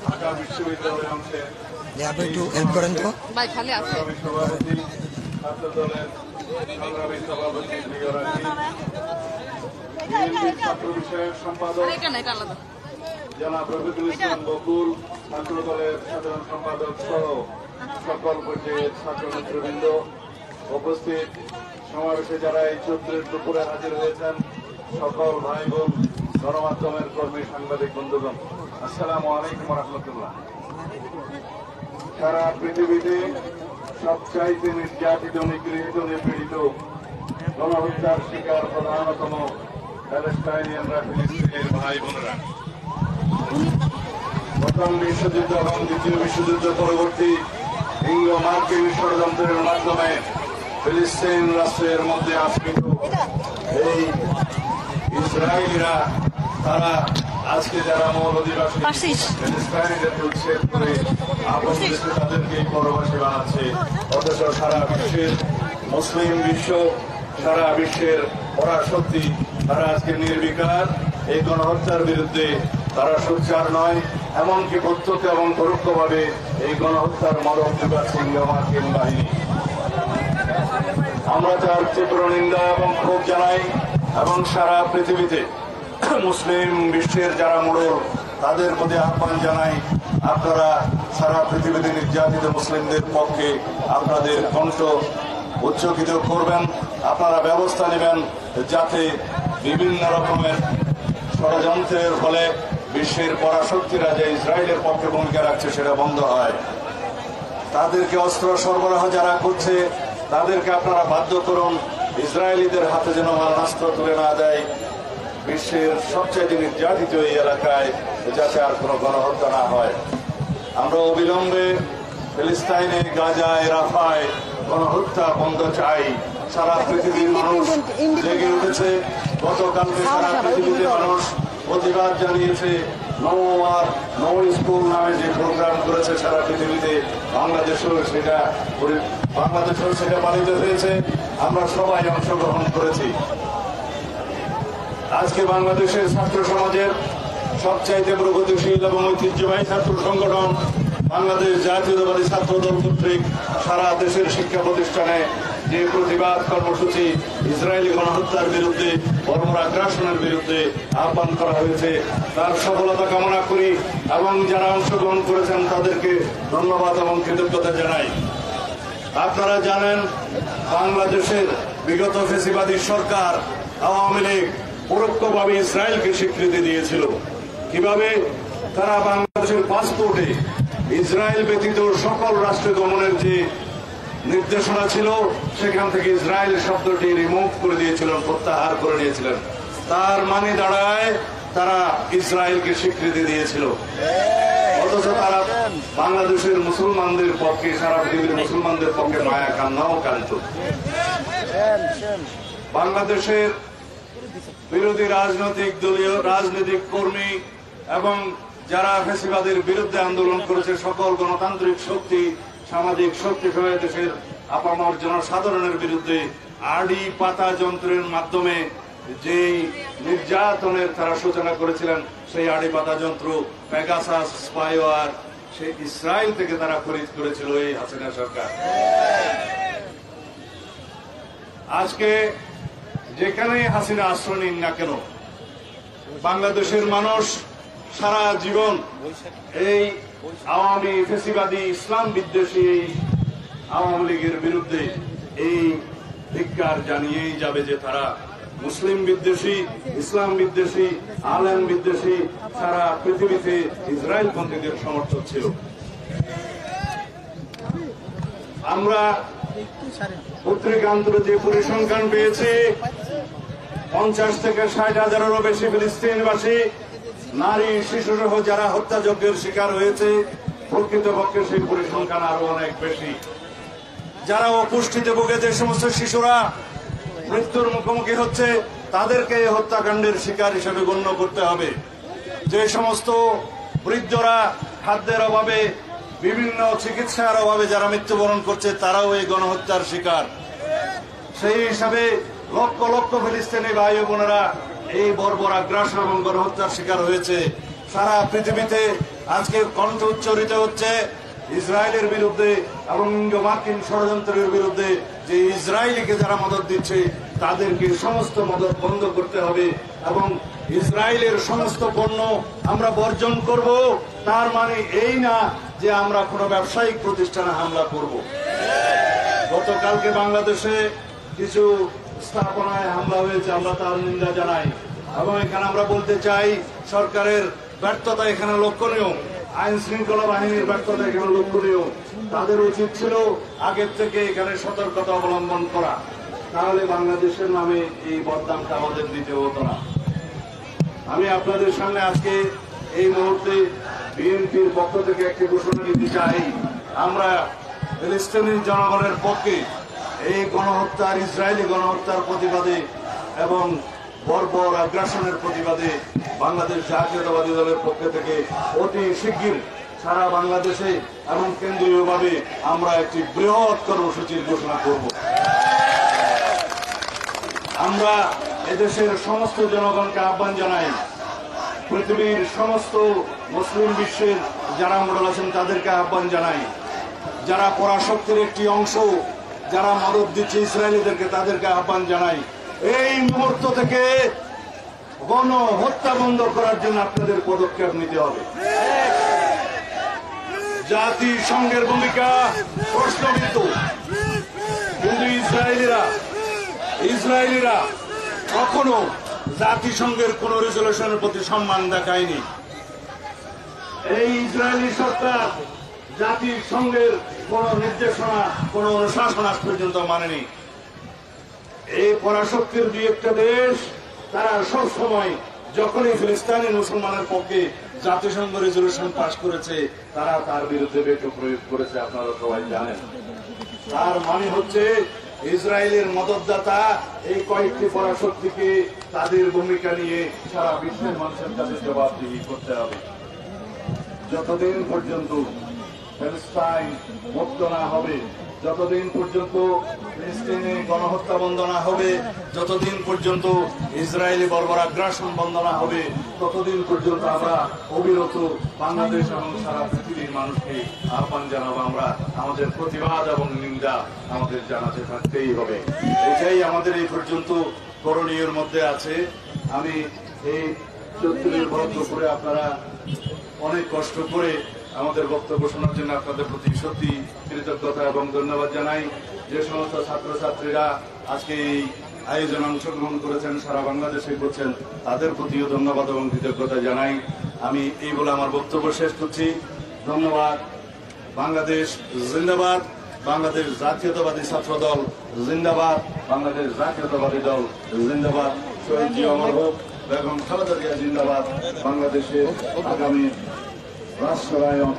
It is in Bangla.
ঢাকা বিশ্ববিদ্যালয় অংশে একটু হেল্প করেন তো সভাপতি ছাত্র দলের সংগ্রামী সভাপতি ছাত্র বিষয়ক সম্পাদক জনাব রফিকুল ইসলাম বকুল, ছাত্র দলের সাধারণ সম্পাদক সহ সকল পর্যায়ের ছাত্র নেতৃবৃন্দ, উপস্থিত সমাবেশে যারা এই চৈত্রের দুপুরে হাজির হয়েছেন, সকল ভাই বোন, গণমাধ্যমের কর্মী, সাংবাদিক বন্ধুগণ, আসসালামু আলাইকুম রহমতুল্লাহ। সারা পৃথিবীতে সবচাইতে নির্যাতিত, নিগৃহীত, নিপীড়িত, গণহত্যার শিকার প্রধানতম প্যালেস্টাইনিয়ানরা, ফিলিস্তিনের ভাই বোনেরা। প্রথম বিশ্বযুদ্ধ এবং দ্বিতীয় বিশ্বযুদ্ধ পরবর্তী ইংলো মার্কিন ষড়যন্ত্রের মাধ্যমে ফিলিস্তিন রাষ্ট্রের মধ্যে আশ্রিত এই ইসরায়েলিরা, তারা আজকে যারা মূল অধিবাসী ফিলিস্তিনিদেরকে উচ্ছেদ করে আপন দেশে তাদেরকে পরবাসী বানাচ্ছে। অথচ সারা বিশ্বের মুসলিম বিশ্ব, সারা বিশ্বের পরাশক্তি, তারা আজকে নির্বিকার এই গণহত্যার বিরুদ্ধে। তারা সোচ্চার নয়, এমনকি প্রত্যক্ষ এবং পরোক্ষভাবে এই গণহত্যার মদত যোগাচ্ছে ইংলো মার্কিন বাহিনী। আমরা তার তীব্র নিন্দা এবং ক্ষোভ জানাই এবং সারা পৃথিবীতে মুসলিম বিশ্বের যারা মোড়ল, তাদের প্রতি আহ্বান জানাই, আপনারা সারা পৃথিবীতে নির্যাতিত মুসলিমদের পক্ষে আপনাদের কণ্ঠ উচ্চকিত করবেন। আপনারা ব্যবস্থা নেবেন যাতে বিভিন্ন রকমের ষড়যন্ত্রের ফলে বিশ্বের পরাশক্তিরা যে ইসরায়েলের পক্ষে ভূমিকা রাখছে সেটা বন্ধ হয়। তাদেরকে অস্ত্র সরবরাহ যারা করছে তাদেরকে আপনারা বাধ্য করুন ইসরায়েলিদের হাতে যেন মারণাস্ত্র তুলে না দেয়। বিশ্বের সবচেয়ে নির্যাতিত এই এলাকায় যাতে আর কোনো গণহত্যা না হয়। আমরা অবিলম্বে ফিলিস্তিনে, গাজায়, রাফায় গণহত্যা বন্ধ চাই। সারা পৃথিবীর মানুষ জেগে উঠেছে। গতকালকে সারা পৃথিবীতে মানুষ প্রতিবাদ জানিয়েছে। নো ওয়ার নো স্কুল নামে যে প্রোগ্রাম করেছে সারা পৃথিবীতে, বাংলাদেশেও সেটা পালিত হয়েছে। আমরা সবাই অংশগ্রহণ করেছি। আজকে বাংলাদেশের ছাত্র সমাজের সবচাইতে প্রগতিশীল এবং ঐতিহ্যবাহী ছাত্র সংগঠন বাংলাদেশ জাতীয়তাবাদী ছাত্র দল কর্তৃক সারা দেশের শিক্ষা প্রতিষ্ঠানে যে প্রতিবাদ কর্মসূচি ইসরায়েলি গণহত্যার বিরুদ্ধে, বর্বর আগ্রাসনের বিরুদ্ধে আহ্বান করা হয়েছে, তার সফলতা কামনা করি এবং যারা অংশগ্রহণ করেছেন তাদেরকে ধন্যবাদ এবং কৃতজ্ঞতা জানাই। আপনারা জানেন, বাংলাদেশের বিগত ফ্যাসিবাদী সরকার আওয়ামী লীগ পরোক্ষভাবে ইসরায়েলকে স্বীকৃতি দিয়েছিল। কিভাবে? তারা বাংলাদেশের পাসপোর্টে ইসরায়েল ব্যতীত সকল রাষ্ট্র গমনের যে নির্দেশনা ছিল সেখান থেকে ইসরায়েল শব্দটি রিমুভ করে দিয়েছিলেন, প্রত্যাহার করে দিয়েছিলেন। তার মানে দাঁড়ায় তারা ইসরায়েলকে স্বীকৃতি দিয়েছিল। অথচ তারা বাংলাদেশের মুসলমানদের পক্ষে, সারা পৃথিবীর মুসলমানদের পক্ষে মায়া কান্নাও কাঁদত। বাংলাদেশের বিরোধী রাজনৈতিক কর্মী এবং যারা ফ্যাসিবাদের বিরুদ্ধে আন্দোলন করেছে, সকল গণতান্ত্রিক শক্তি, সামাজিক শক্তি সহ দেশের আপামর জনসাধারণের বিরুদ্ধে আড়ি পাতা যন্ত্রের মাধ্যমে যে নির্যাতনের তারা সূচনা করেছিলেন, সেই আড়ি পাতা যন্ত্র পেগাসাস স্পাইওয়ার সেই ইসরায়েল থেকে তারা খরিদ করেছিল এই হাসিনা সরকার। আজকে যেখানেই হাসিনা আশ্রয় নিন না কেন, বাংলাদেশের মানুষ সারা জীবন এই আওয়ামী ফ্যাসিবাদী ইসলাম বিদ্বেষী এই আওয়ামী লীগের বিরুদ্ধে এই ধিক্কার জানিয়েই যাবে যে তারা মুসলিম বিদ্বেষী, ইসলাম বিদ্বেষী, আলেম বিদ্বেষী, সারা পৃথিবীতে ইসরায়েল পন্থীদের সমর্থক ছিল। আমরা পত্রিকান্তরে যে পরিসংখ্যান পেয়েছি, 50 থেকে 60,000-এরও বেশি ফিলিস্তিনবাসী নারী, শিশু সহ যারা হত্যাযজ্ঞের শিকার হয়েছে, প্রকৃতপক্ষে সেই পরিসংখ্যান আরো অনেক বেশি। যারা অপুষ্টিতে ভুগে যে সমস্ত শিশুরা মৃত্যুর মুখোমুখি হচ্ছে, তাদেরকে এই হত্যাকাণ্ডের শিকার হিসেবে গণ্য করতে হবে। যে সমস্ত বৃদ্ধরা খাদ্যের অভাবে, বিভিন্ন চিকিৎসার অভাবে যারা মৃত্যুবরণ করছে, তারাও এই গণহত্যার শিকার। সেই হিসাবে লক্ষ লক্ষ ফিলিস্তিনি ভাই বোনেরা এই বর্বর আগ্রাসন এবং গণহত্যার শিকার হয়েছে। সারা পৃথিবীতে আজকে কণ্ঠ উচ্চারিত হচ্ছে ইসরায়েলের বিরুদ্ধে এবং ইঙ্গো মার্কিন ষড়যন্ত্রের বিরুদ্ধে, যে ইসরায়েলকে যারা মদত দিচ্ছে তাদেরকে সমস্ত মদত বন্ধ করতে হবে এবং ইসরায়েলের সমস্ত পণ্য আমরা বর্জন করব। তার মানে এই না যে আমরা কোনো ব্যবসায়িক প্রতিষ্ঠানে হামলা করব। গতকালকে বাংলাদেশে কিছু স্থাপনায় হামলা হয়েছে, আমরা তার নিন্দা জানাই এবং এখানে আমরা বলতে চাই সরকারের ব্যর্থতা এখানে লক্ষণীয়, আইন শৃঙ্খলা বাহিনীর ব্যর্থতা এখানে লক্ষণীয়। তাদের উচিত ছিল আগের থেকে এখানে সতর্কতা অবলম্বন করা, তাহলে বাংলাদেশের নামে এই বদনামটা আমাদের দিতে হতো না। আমি আপনাদের সামনে আজকে এই মুহূর্তে বিএনপির পক্ষ থেকে একটি ঘোষণা দিতে চাই। আমরা ফিলিস্তিনি জনগণের পক্ষে এই গণহত্যার, ইসরায়েলি গণহত্যার প্রতিবাদে এবং বর্বর আগ্রাসনের প্রতিবাদে বাংলাদেশ জাতীয়তাবাদী দলের পক্ষ থেকে অতি শিগগির সারা বাংলাদেশে এবং কেন্দ্রীয়ভাবে আমরা একটি বৃহৎ কর্মসূচির ঘোষণা করব। আমরা এদেশের সমস্ত জনগণকে আহ্বান জানাই, পৃথিবীর সমস্ত মুসলিম বিশ্বের যারা মোড়ল আছেন তাদেরকে আহ্বান জানাই, যারা পরাশক্তির একটি অংশ যারা মদত দিচ্ছে ইসরায়েলিদেরকে তাদেরকে আহ্বান জানাই, এই মুহূর্ত থেকে গণহত্যা বন্ধ করার জন্য আপনাদের পদক্ষেপ নিতে হবে। জাতিসংঘের ভূমিকা প্রশ্নবিদ্ধ, কিন্তু ইসরায়েলিরা কখনো জাতিসংঘের কোন রেজলিউশনের প্রতি সম্মান দেখায়নি। এই ইসরায়েলি সরকার জাতিসংঘের কোন নির্দেশনা, কোন অনুশাসন আজ পর্যন্ত মানেনি। এই পরাশক্তির দুই একটা দেশ তারা সবসময় যখনই ফিলিস্তিনি মুসলমানের পক্ষে জাতিসংঘ রেজলিউশন পাশ করেছে তারা তার বিরুদ্ধে ভেটো প্রয়োগ করেছে, আপনারা সবাই জানেন। তার মানে হচ্ছে ইসরায়েলের মদতদাতা এই কয়েকটি পরাশক্তিকে তাদের ভূমিকা নিয়ে সারা বিশ্বের মানুষের কাছে জবাবদিহি করতে হবে। যতদিন পর্যন্ত প্যালেস্টাইন মুক্ত না হবে, যতদিন পর্যন্ত ফিলিস্তিনে গণহত্যা বন্ধ না হবে, যতদিন পর্যন্ত ইসরায়েলি বর্বর আগ্রাসন বন্ধ না হবে, ততদিন পর্যন্ত আমরা অবিরত বাংলাদেশ এবং সারা পৃথিবীর মানুষকে আহ্বান জানাবো। আমরা আমাদের প্রতিবাদ এবং নিন্দা আমাদের জানাতে থাকতেই হবে। এটাই আমাদের এই পর্যন্ত করণীয়ের মধ্যে আছে। আমি এই ৭৪ বরাদ্দ করে আপনারা অনেক কষ্ট করে আমাদের বক্তব্য শোনার জন্য আপনাদের প্রতি সত্যি কৃতজ্ঞতা এবং ধন্যবাদ জানাই। যে সমস্ত ছাত্রছাত্রীরা আজকে এই আয়োজনে অংশগ্রহণ করেছেন, সারা বাংলাদেশে করছেন, তাদের প্রতিও ধন্যবাদ এবং কৃতজ্ঞতা জানাই। আমি এই বলে আমার বক্তব্য শেষ করছি। ধন্যবাদ। বাংলাদেশ জিন্দাবাদ, বাংলাদেশ জাতীয়তাবাদী ছাত্র দল জিন্দাবাদ, বাংলাদেশ জাতীয়তাবাদী দল জিন্দাবাদ। শহীদ জিয়া অমর হোক, বেগম খালেদা জিয়া জিন্দাবাদ। বাংলাদেশের আগামী রাষ্ট্রায়ণ